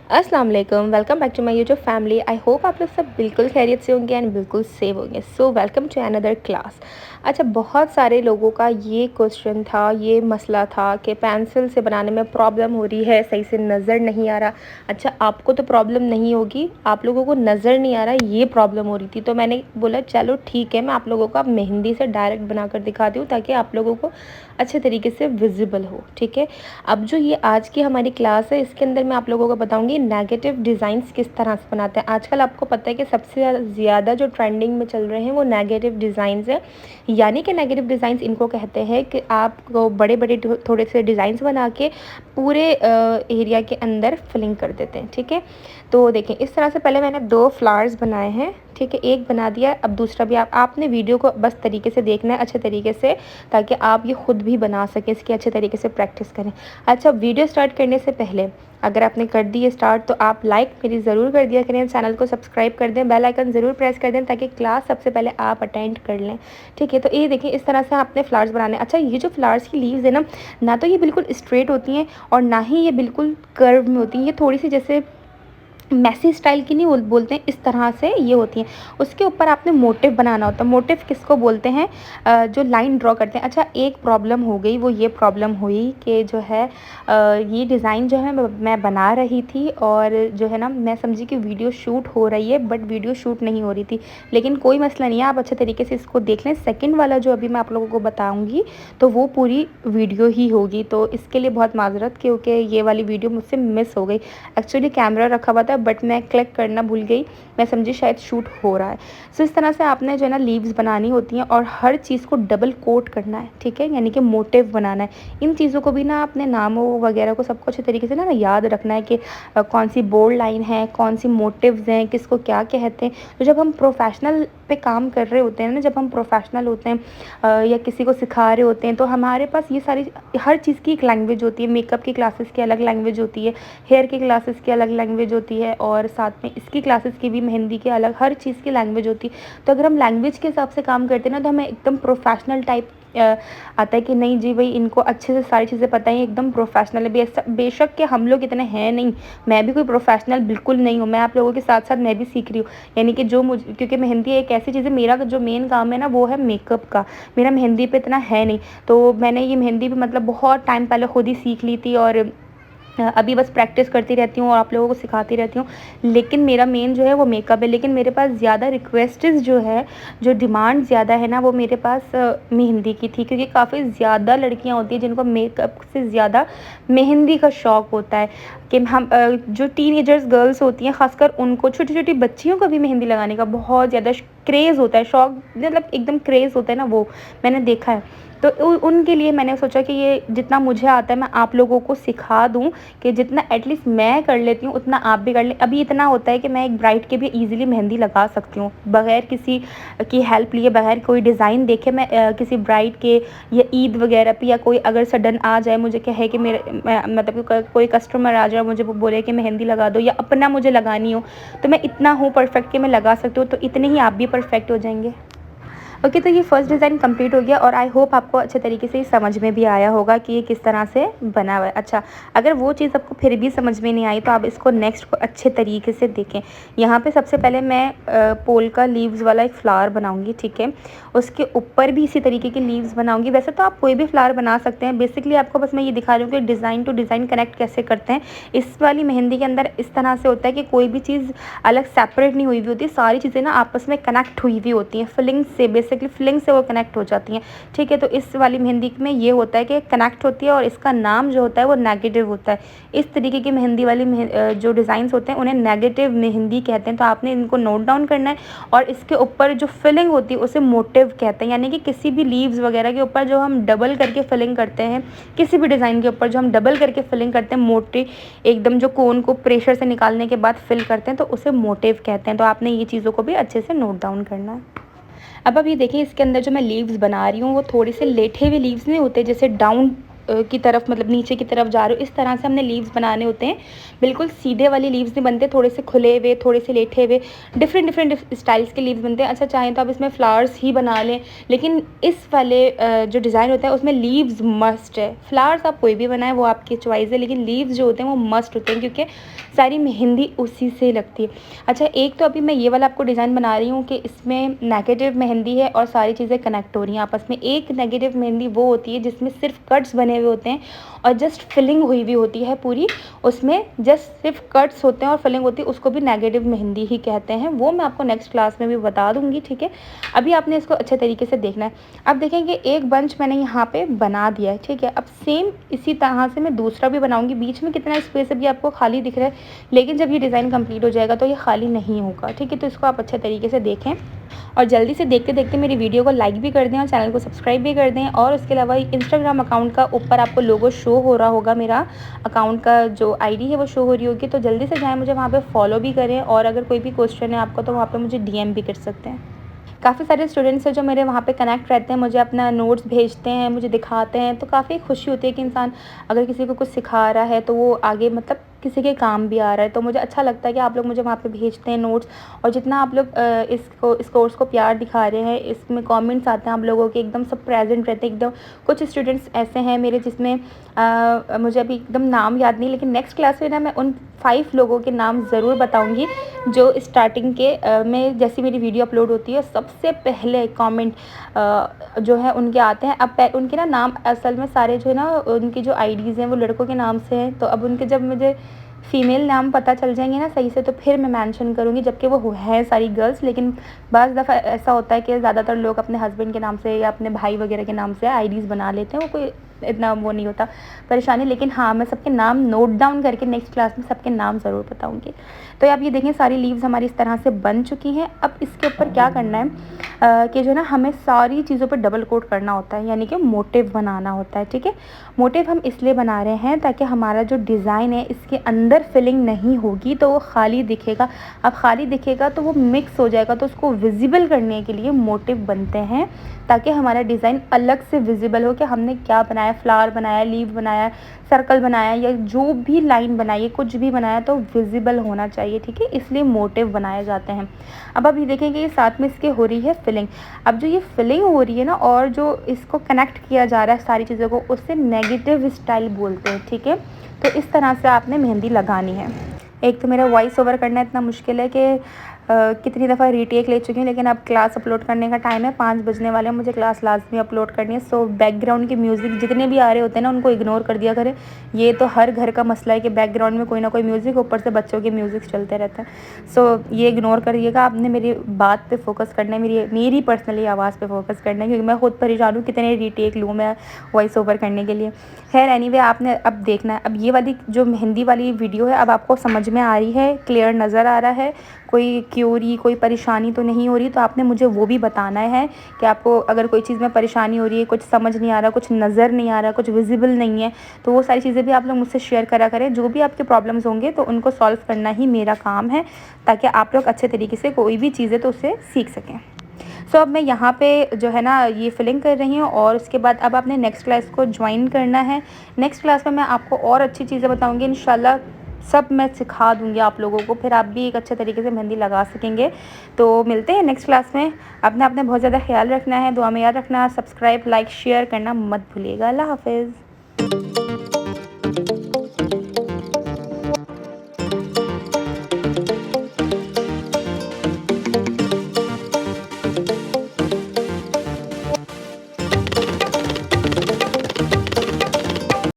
अस्सलाम वालेकुम, welcome back to my YouTube family. I hope आप लोग सब बिल्कुल खैरियत से होंगे एंड बिल्कुल सेव होंगे। So welcome to another class. अच्छा, बहुत सारे लोगों का ये क्वेश्चन था, ये मसला था कि पेंसिल से बनाने में प्रॉब्लम हो रही है, सही से नज़र नहीं आ रहा। अच्छा, आपको तो प्रॉब्लम नहीं होगी, आप लोगों को नज़र नहीं आ रहा, ये प्रॉब्लम हो रही थी। तो मैंने बोला चलो ठीक है, मैं आप लोगों को अब मेहंदी से डायरेक्ट बनाकर दिखाती हूँ ताकि आप लोगों को अच्छे तरीके से विजिबल हो। ठीक है, अब जो ये आज की हमारी क्लास है, इसके अंदर मैं आप लोगों को बताऊंगी नेगेटिव डिज़ाइंस किस तरह से बनाते हैं। आजकल आपको पता है कि सबसे ज़्यादा जो ट्रेंडिंग में चल रहे हैं वो नेगेटिव डिज़ाइंस हैं। यानी कि नेगेटिव डिज़ाइंस इनको कहते हैं कि आपको बड़े बड़े थोड़े से डिज़ाइंस बना के पूरे एरिया के अंदर फिलिंग कर देते हैं। ठीक है, तो देखें इस तरह से पहले मैंने 2 फ्लावर्स बनाए हैं। ठीक है, एक बना दिया, अब दूसरा भी आपने वीडियो को बस तरीके से देखना है अच्छे तरीके से, ताकि आप ये खुद भी बना सकें, इसकी अच्छे तरीके से प्रैक्टिस करें। अच्छा, वीडियो स्टार्ट करने से पहले अगर आपने कर दी है स्टार्ट तो आप लाइक मेरी ज़रूर कर दिया करें, चैनल को सब्सक्राइब कर दें, बेल आइकन ज़रूर प्रेस कर दें ताकि क्लास सबसे पहले आप अटेंड कर लें। ठीक है, तो ये देखिए इस तरह से आपने फ्लावर्स बनाने। अच्छा, ये जो फ्लावर्स की लीव्स है ना तो ये बिल्कुल स्ट्रेट होती हैं और ना ही ये बिल्कुल कर्व में होती हैं। ये थोड़ी सी जैसे मैसी स्टाइल की नहीं बोलते हैं, इस तरह से ये होती हैं। उसके ऊपर आपने मोटिव बनाना होता है। मोटिव किसको बोलते हैं? जो लाइन ड्रॉ करते हैं। अच्छा, एक प्रॉब्लम हो गई, वो ये प्रॉब्लम हुई कि जो है ये डिज़ाइन जो है मैं बना रही थी और जो है ना मैं समझी कि वीडियो शूट हो रही है, बट वीडियो शूट नहीं हो रही थी। लेकिन कोई मसला नहीं है, आप अच्छे तरीके से इसको देख लें। सेकेंड वाला जो अभी मैं आप लोगों को बताऊँगी तो वो पूरी वीडियो ही होगी, तो इसके लिए बहुत माजरत क्योंकि ये वाली वीडियो मुझसे मिस हो गई। एक्चुअली कैमरा रखा हुआ था बट मैं क्लिक करना भूल गई, मैं समझी शायद शूट हो रहा है। सो इस तरह से आपने जो है ना लीव्स बनानी होती हैं और हर चीज़ को डबल कोट करना है। ठीक है, यानी कि मोटिव बनाना है। इन चीज़ों को भी ना अपने नामों वगैरह को सबको अच्छे तरीके से ना याद रखना है कि कौन सी बोल्ड लाइन है, कौन सी मोटिव्स हैं, किसको क्या कहते हैं। तो जब हम प्रोफेशनल पे काम कर रहे होते हैं ना, जब हम प्रोफेशनल होते हैं या किसी को सिखा रहे होते हैं, तो हमारे पास ये सारी हर चीज़ की एक लैंग्वेज होती है। मेकअप की क्लासेस की अलग लैंग्वेज होती है, हेयर की क्लासेस की अलग लैंग्वेज होती है और साथ में इसकी क्लासेस की भी, मेहंदी की अलग, हर चीज़ की लैंग्वेज होती है। तो अगर हम लैंग्वेज के हिसाब से काम करते हैं ना तो हमें एकदम प्रोफेशनल टाइप आता है कि नहीं जी भाई इनको अच्छे से सारी चीज़ें पता है, एकदम प्रोफेशनल है। बेशक कि हम लोग इतने हैं नहीं, मैं भी कोई प्रोफेशनल बिल्कुल नहीं हूँ, मैं आप लोगों के साथ साथ मैं भी सीख रही हूँ। यानी कि जो मुझे, क्योंकि मेहंदी एक ऐसी चीज़ है, मेरा जो मेन काम है ना वो है मेकअप का, मेरा मेहंदी पे इतना है नहीं। तो मैंने ये मेहंदी भी मतलब बहुत टाइम पहले खुद ही सीख ली थी और अभी बस प्रैक्टिस करती रहती हूँ और आप लोगों को सिखाती रहती हूँ। लेकिन मेरा मेन जो है वो मेकअप है। लेकिन मेरे पास ज़्यादा रिक्वेस्ट्स जो है, जो डिमांड ज़्यादा है ना, वो मेरे पास मेहंदी की थी, क्योंकि काफ़ी ज़्यादा लड़कियाँ होती हैं जिनको मेकअप से ज़्यादा मेहंदी का शौक़ होता है। कि हम जो टीनेजर्स गर्ल्स होती हैं ख़ासकर, उनको, छोटी छोटी बच्चियों को भी मेहंदी लगाने का बहुत ज़्यादा क्रेज़ होता है, शौक़ मतलब एकदम क्रेज़ होता है ना, वो मैंने देखा है। तो उनके लिए मैंने सोचा कि ये जितना मुझे आता है मैं आप लोगों को सिखा दूं, कि जितना एटलीस्ट मैं कर लेती हूँ उतना आप भी कर लें। अभी इतना होता है कि मैं एक ब्राइड के भी ईज़िली मेहंदी लगा सकती हूँ बग़ैर किसी की हेल्प लिए, बग़ैर कोई डिज़ाइन देखे। मैं किसी ब्राइड के या ईद वगैरह पे, या कोई अगर सडन आ जाए, मुझे कहे कि मेरे मतलब कोई कस्टमर आ जाए, मुझे वो बोले कि मेहंदी लगा दो, या अपना मुझे लगानी हो, तो मैं इतना हूँ परफेक्ट कि मैं लगा सकती हूँ। तो इतने ही आप भी परफेक्ट हो जाएंगे। ओके, तो ये फर्स्ट डिज़ाइन कंप्लीट हो गया और आई होप आपको अच्छे तरीके से समझ में भी आया होगा कि ये किस तरह से बना हुआ है। अच्छा, अगर वो चीज़ आपको फिर भी समझ में नहीं आई तो आप इसको नेक्स्ट को अच्छे तरीके से देखें। यहाँ पे सबसे पहले मैं पोल का लीव्स वाला एक फ्लावर बनाऊँगी। ठीक है, उसके ऊपर भी इसी तरीके की लीव्स बनाऊँगी। वैसे तो आप कोई भी फ्लावर बना सकते हैं, बेसिकली आपको बस मैं ये दिखा रही हूँ कि डिज़ाइन टू डिज़ाइन कनेक्ट कैसे करते हैं। इस वाली मेहंदी के अंदर इस तरह से होता है कि कोई भी चीज़ अलग सेपरेट नहीं हुई हुई होती, सारी चीज़ें ना आपस में कनेक्ट हुई हुई होती हैं, फिलिंग से, बेसिकली फिलिंग से वो कनेक्ट हो जाती हैं। ठीक है, तो इस वाली मेहंदी में ये होता है कि कनेक्ट होती है और इसका नाम जो होता है वो नेगेटिव होता है। इस तरीके की मेहंदी वाली जो डिज़ाइंस होते हैं उन्हें नेगेटिव मेहंदी कहते हैं। तो आपने इनको नोट डाउन करना है। और इसके ऊपर जो फिलिंग होती है उसे मोटिव कहते हैं, यानी कि किसी भी लीव्स वगैरह के ऊपर जो हम डबल करके फिलिंग करते हैं, किसी भी डिज़ाइन के ऊपर जो हम डबल करके फिलिंग करते हैं, मोटी एकदम जो कोन को प्रेशर से निकालने के बाद फिल करते हैं, तो उसे मोटिव कहते हैं। तो आपने ये चीज़ों को भी अच्छे से नोट डाउन करना है। अब ये देखिए इसके अंदर जो मैं लीव्स बना रही हूँ वो थोड़े से लेटे हुए लीव्स नहीं होते, जैसे डाउन की तरफ, मतलब नीचे की तरफ जा रहे हो, इस तरह से हमने लीव्स बनाने होते हैं। बिल्कुल सीधे वाले लीव्स नहीं बनते, थोड़े से खुले हुए, थोड़े से लेटे हुए, डिफरेंट डिफरेंट स्टाइल्स के लीव्स बनते हैं। अच्छा चाहें तो आप इसमें फ्लावर्स ही बना लें, लेकिन इस वाले जो डिज़ाइन होता है उसमें लीव्स मस्ट है। फ्लावर्स आप कोई भी बनाएं वो आपकी चॉइस है, लेकिन लीव्स जो होते हैं वो मस्ट होते हैं, क्योंकि सारी मेहंदी उसी से लगती है। अच्छा, एक तो अभी मैं ये वाला आपको डिज़ाइन बना रही हूँ कि इसमें नेगेटिव मेहंदी है और सारी चीज़ें कनेक्ट हो रही हैं आपस में। एक नेगेटिव मेहंदी वो होती है जिसमें सिर्फ कट्स बने हुए होते हैं और जस्ट फिलिंग हुई हुई होती है पूरी, उसमें जस्ट सिर्फ कट्स होते हैं और फिलिंग होती है, उसको भी नेगेटिव मेहंदी ही कहते हैं। वो मैं आपको नेक्स्ट क्लास में भी बता दूंगी, ठीक है। अभी आपने इसको अच्छे तरीके से देखना है। अब देखेंगे एक बंच मैंने यहाँ पे बना दिया है, ठीक है। अब सेम इसी तरह से मैं दूसरा भी बनाऊंगी। बीच में कितना स्पेस अभी आपको खाली दिख रहा है, लेकिन जब ये डिज़ाइन कंप्लीट हो जाएगा तो ये खाली नहीं होगा, ठीक है। तो इसको आप अच्छे तरीके से देखें और जल्दी से देखते देखते मेरी वीडियो को लाइक भी कर दें और चैनल को सब्सक्राइब भी कर दें। और उसके अलावा इंस्टाग्राम अकाउंट का ऊपर आपको लोगो शो हो रहा होगा, मेरा अकाउंट का जो आईडी है वो शो हो रही होगी, तो जल्दी से जाएँ, मुझे वहाँ पे फॉलो भी करें। और अगर कोई भी क्वेश्चन है आपका तो वहाँ पे मुझे डीएम भी कर सकते हैं। काफ़ी सारे स्टूडेंट्स हैं जो मेरे वहाँ पे कनेक्ट रहते हैं, मुझे अपना नोट्स भेजते हैं, मुझे दिखाते हैं, तो काफ़ी खुशी होती है कि इंसान अगर किसी को कुछ सिखा रहा है तो वो आगे मतलब किसी के काम भी आ रहा है। तो मुझे अच्छा लगता है कि आप लोग मुझे वहाँ पे भेजते हैं नोट्स, और जितना आप लोग इस कोर्स को प्यार दिखा रहे हैं, इसमें कमेंट्स आते हैं आप लोगों के, एकदम सब प्रेजेंट रहते हैं एकदम। कुछ स्टूडेंट्स ऐसे हैं मेरे जिसमें मुझे अभी एकदम नाम याद नहीं, लेकिन नेक्स्ट क्लास में ना मैं उन 5 लोगों के नाम ज़रूर बताऊंगी जो स्टार्टिंग के में जैसी मेरी वीडियो अपलोड होती है सबसे पहले कमेंट जो है उनके आते हैं। अब उनके ना नाम असल में सारे जो है ना उनकी जो आईडीज़ हैं वो लड़कों के नाम से हैं, तो अब उनके जब मुझे फ़ीमेल नाम पता चल जाएंगे ना सही से तो फिर मैं मेंशन करूँगी, जबकि वो है सारी गर्ल्स। लेकिन बाज़ दफ़ा ऐसा होता है कि ज़्यादातर लोग अपने हस्बैंड के नाम से या अपने भाई वगैरह के नाम से आईडीज़ बना लेते हैं, वो कोई इतना वो नहीं होता परेशानी। लेकिन हाँ, मैं सबके नाम नोट डाउन करके नेक्स्ट क्लास में सबके नाम ज़रूर बताऊँगी। तो आप ये देखें सारी लीव्स हमारी इस तरह से बन चुकी हैं। अब इसके ऊपर क्या करना है कि जो है ना हमें सारी चीज़ों पर डबल कोट करना होता है, यानी कि मोटिव बनाना होता है, ठीक है। मोटिव हम इसलिए बना रहे हैं ताकि हमारा जो डिज़ाइन है इसके अंदर फिलिंग नहीं होगी तो वो खाली दिखेगा। अब खाली दिखेगा तो वो मिक्स हो जाएगा, तो उसको विजिबल करने के लिए मोटिव बनते हैं ताकि हमारा डिज़ाइन अलग से विजिबल हो कि हमने क्या बनाया, फ्लावर बनाया, लीव बनाया, सर्कल बनाया, या जो भी लाइन बनाई है, कुछ भी बनाया तो विजिबल होना चाहिए, ठीक है। इसलिए मोटिव बनाए जाते हैं। अब आप ये देखेंगे ये साथ में इसके हो रही है फिलिंग। अब जो ये फिलिंग हो रही है ना और जो इसको कनेक्ट किया जा रहा है सारी चीज़ों को, उससे नेगेटिव स्टाइल बोलते हैं, ठीक है। तो इस तरह से आपने मेहंदी लगानी है। एक तो मेरा वॉइस ओवर करना इतना मुश्किल है कि कितनी दफ़ा रीटेक ले चुकी हूँ, लेकिन अब क्लास अपलोड करने का टाइम है, 5 बजने वाले हैं, मुझे क्लास लाजमी अपलोड करनी है। सो बैकग्राउंड की म्यूज़िक जितने भी आ रहे होते हैं ना उनको इग्नोर कर दिया करें। ये तो हर घर का मसला है कि बैकग्राउंड में कोई ना कोई म्यूज़िक, ऊपर से बच्चों के म्यूज़िक चलते रहते हैं। सो ये इग्नोर करिएगा, आपने मेरी बात पे फोकस करना है, मेरी पर्सनली आवाज़ पे फोकस करना है, क्योंकि मैं खुद परेशान हूँ कितने रीटेक लूँ मैं वॉइस ओवर करने के लिए। खैर एनीवे, आपने अब देखना है। अब ये वाली जो मेहंदी वाली वीडियो है अब आपको समझ में आ रही है, क्लियर नज़र आ रहा है, कोई क्यूरी कोई परेशानी तो नहीं हो रही। तो आपने मुझे वो भी बताना है कि आपको अगर कोई चीज़ में परेशानी हो रही है, कुछ समझ नहीं आ रहा, कुछ नज़र नहीं आ रहा, कुछ विजिबल नहीं है, तो वो सारी चीज़ें भी आप लोग मुझसे शेयर करा करें। जो भी आपके प्रॉब्लम्स होंगे तो उनको सॉल्व करना ही मेरा काम है, ताकि आप लोग अच्छे तरीके से कोई भी चीज़ें तो उससे सीख सकें। सो अब मैं यहाँ पे जो है ना ये फिलिंग कर रही हूँ, और उसके बाद अब आपने नेक्स्ट क्लास को ज्वाइन करना है। नेक्स्ट क्लास में मैं आपको और अच्छी चीज़ें बताऊँगी इंशाल्लाह, सब मैं सिखा दूँगी आप लोगों को, फिर आप भी एक अच्छे तरीके से मेहंदी लगा सकेंगे। तो मिलते हैं नेक्स्ट क्लास में। अपना बहुत ज़्यादा ख्याल रखना है, दुआ में याद रखना, सब्सक्राइब लाइक शेयर करना मत भूलिएगा। अल्लाह हाफ़िज़।